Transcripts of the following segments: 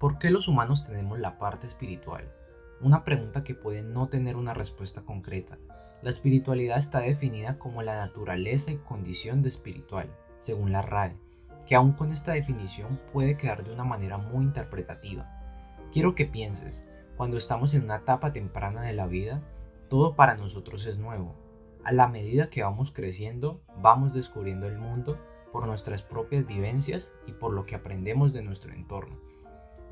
¿Por qué los humanos tenemos la parte espiritual? Una pregunta que puede no tener una respuesta concreta. La espiritualidad está definida como la naturaleza y condición de espiritual, según la RAE, que aún con esta definición puede quedar de una manera muy interpretativa. Quiero que pienses, cuando estamos en una etapa temprana de la vida, todo para nosotros es nuevo. A la medida que vamos creciendo, vamos descubriendo el mundo por nuestras propias vivencias y por lo que aprendemos de nuestro entorno.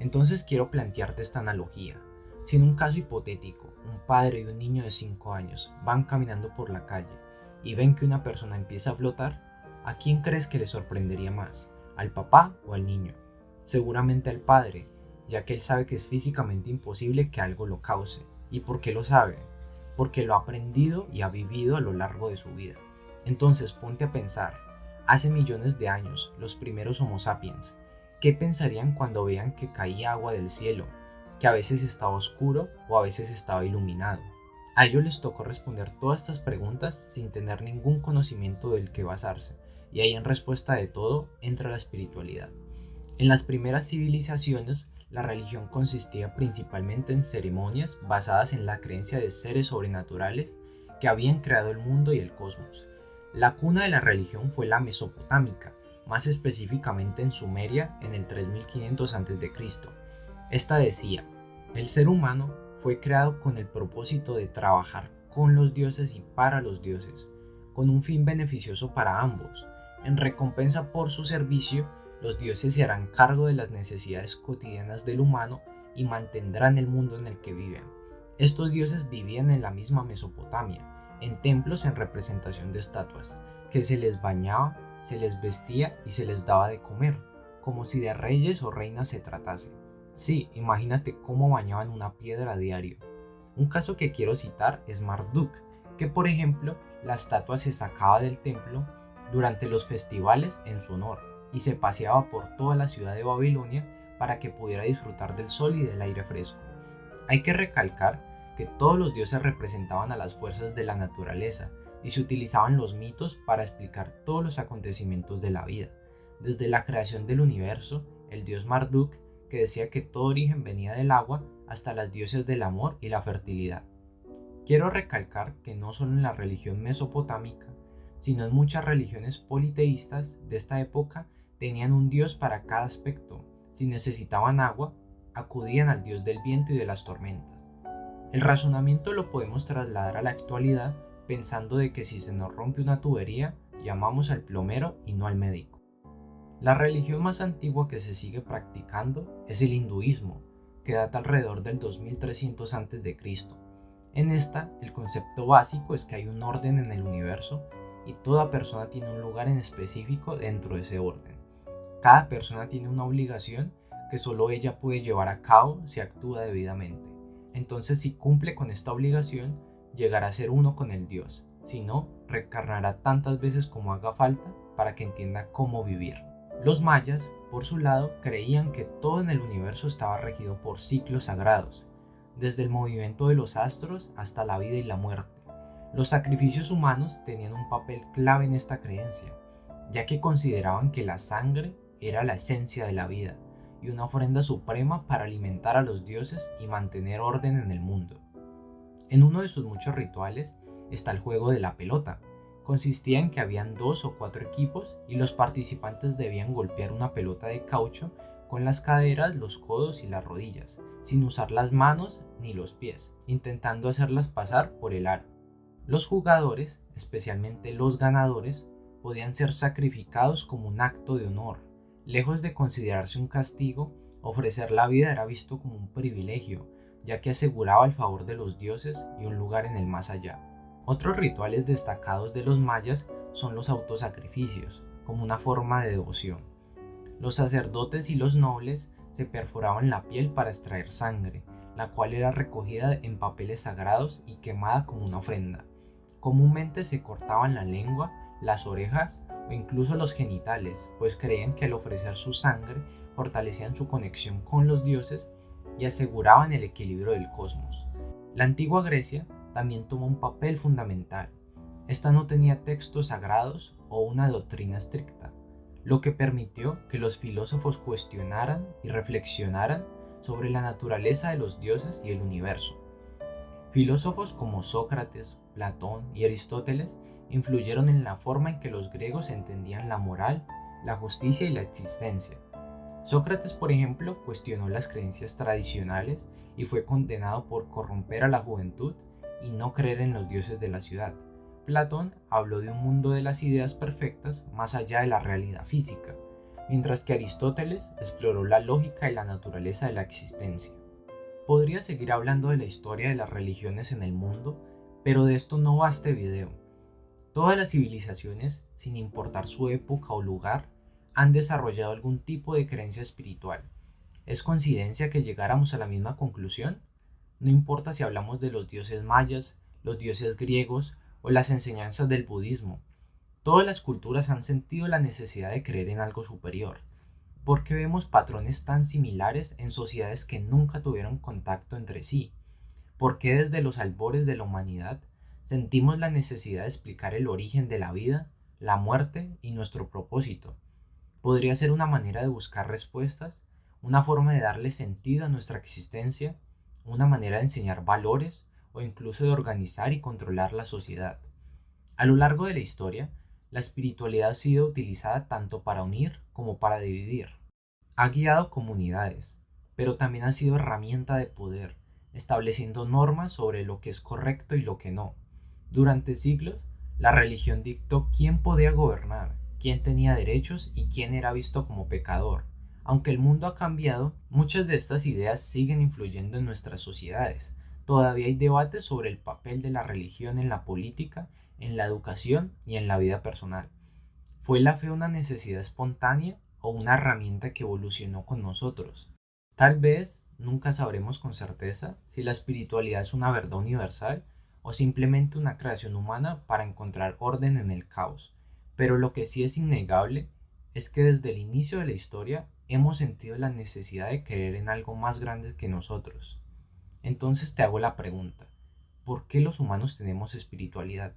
Entonces quiero plantearte esta analogía. Si en un caso hipotético, un padre y un niño de 5 años van caminando por la calle y ven que una persona empieza a flotar, ¿a quién crees que le sorprendería más? ¿Al papá o al niño? Seguramente al padre, ya que él sabe que es físicamente imposible que algo lo cause. ¿Y por qué lo sabe? Porque lo ha aprendido y ha vivido a lo largo de su vida. Entonces ponte a pensar, hace millones de años, los primeros Homo sapiens, ¿qué pensarían cuando vean que caía agua del cielo, que a veces estaba oscuro o a veces estaba iluminado? A ellos les tocó responder todas estas preguntas sin tener ningún conocimiento del que basarse, y ahí en respuesta de todo entra la espiritualidad. En las primeras civilizaciones, la religión consistía principalmente en ceremonias basadas en la creencia de seres sobrenaturales que habían creado el mundo y el cosmos. La cuna de la religión fue la mesopotámica, más específicamente en Sumeria en el 3500 a.C. Esta decía: el ser humano fue creado con el propósito de trabajar con los dioses y para los dioses, con un fin beneficioso para ambos. En recompensa por su servicio, los dioses se harán cargo de las necesidades cotidianas del humano y mantendrán el mundo en el que viven. Estos dioses vivían en la misma Mesopotamia, en templos en representación de estatuas, que se les bañaba, se les vestía y se les daba de comer, como si de reyes o reinas se tratase. Sí, imagínate cómo bañaban una piedra a diario. Un caso que quiero citar es Marduk, que por ejemplo, la estatua se sacaba del templo durante los festivales en su honor y se paseaba por toda la ciudad de Babilonia para que pudiera disfrutar del sol y del aire fresco. Hay que recalcar que todos los dioses representaban a las fuerzas de la naturaleza y se utilizaban los mitos para explicar todos los acontecimientos de la vida, desde la creación del universo, el dios Marduk, que decía que todo origen venía del agua, hasta las diosas del amor y la fertilidad. Quiero recalcar que no solo en la religión mesopotámica, sino en muchas religiones politeístas de esta época tenían un dios para cada aspecto. Si necesitaban agua, acudían al dios del viento y de las tormentas. El razonamiento lo podemos trasladar a la actualidad pensando de que si se nos rompe una tubería, llamamos al plomero y no al médico. La religión más antigua que se sigue practicando es el hinduismo, que data alrededor del 2300 a.C. En esta, el concepto básico es que hay un orden en el universo y toda persona tiene un lugar en específico dentro de ese orden. Cada persona tiene una obligación que solo ella puede llevar a cabo si actúa debidamente. Entonces, si cumple con esta obligación, llegará a ser uno con el Dios. Si no, reencarnará tantas veces como haga falta para que entienda cómo vivir. Los mayas, por su lado, creían que todo en el universo estaba regido por ciclos sagrados, desde el movimiento de los astros hasta la vida y la muerte. Los sacrificios humanos tenían un papel clave en esta creencia, ya que consideraban que la sangre era la esencia de la vida y una ofrenda suprema para alimentar a los dioses y mantener orden en el mundo. En uno de sus muchos rituales está el juego de la pelota. Consistía en que habían 2 o 4 equipos y los participantes debían golpear una pelota de caucho con las caderas, los codos y las rodillas, sin usar las manos ni los pies, intentando hacerlas pasar por el aro. Los jugadores, especialmente los ganadores, podían ser sacrificados como un acto de honor. Lejos de considerarse un castigo, ofrecer la vida era visto como un privilegio, ya que aseguraba el favor de los dioses y un lugar en el más allá. Otros rituales destacados de los mayas son los autosacrificios, como una forma de devoción. Los sacerdotes y los nobles se perforaban la piel para extraer sangre, la cual era recogida en papeles sagrados y quemada como una ofrenda. Comúnmente se cortaban la lengua, las orejas o incluso los genitales, pues creían que al ofrecer su sangre fortalecían su conexión con los dioses y aseguraban el equilibrio del cosmos. La antigua Grecia también tomó un papel fundamental. Esta no tenía textos sagrados o una doctrina estricta, lo que permitió que los filósofos cuestionaran y reflexionaran sobre la naturaleza de los dioses y el universo. Filósofos como Sócrates, Platón y Aristóteles influyeron en la forma en que los griegos entendían la moral, la justicia y la existencia. Sócrates, por ejemplo, cuestionó las creencias tradicionales y fue condenado por corromper a la juventud y no creer en los dioses de la ciudad. Platón habló de un mundo de las ideas perfectas más allá de la realidad física, mientras que Aristóteles exploró la lógica y la naturaleza de la existencia. Podría seguir hablando de la historia de las religiones en el mundo, pero de esto no va este video. Todas las civilizaciones, sin importar su época o lugar, han desarrollado algún tipo de creencia espiritual. ¿Es coincidencia que llegáramos a la misma conclusión? No importa si hablamos de los dioses mayas, los dioses griegos o las enseñanzas del budismo. Todas las culturas han sentido la necesidad de creer en algo superior. ¿Por qué vemos patrones tan similares en sociedades que nunca tuvieron contacto entre sí? ¿Por qué desde los albores de la humanidad sentimos la necesidad de explicar el origen de la vida, la muerte y nuestro propósito? Podría ser una manera de buscar respuestas, una forma de darle sentido a nuestra existencia, una manera de enseñar valores o incluso de organizar y controlar la sociedad. A lo largo de la historia, la espiritualidad ha sido utilizada tanto para unir como para dividir. Ha guiado comunidades, pero también ha sido herramienta de poder, estableciendo normas sobre lo que es correcto y lo que no. Durante siglos, la religión dictó quién podía gobernar, quién tenía derechos y quién era visto como pecador. Aunque el mundo ha cambiado, muchas de estas ideas siguen influyendo en nuestras sociedades. Todavía hay debates sobre el papel de la religión en la política, en la educación y en la vida personal. ¿Fue la fe una necesidad espontánea o una herramienta que evolucionó con nosotros? Tal vez nunca sabremos con certeza si la espiritualidad es una verdad universal o simplemente una creación humana para encontrar orden en el caos. Pero lo que sí es innegable es que desde el inicio de la historia hemos sentido la necesidad de creer en algo más grande que nosotros. Entonces te hago la pregunta, ¿por qué los humanos tenemos espiritualidad?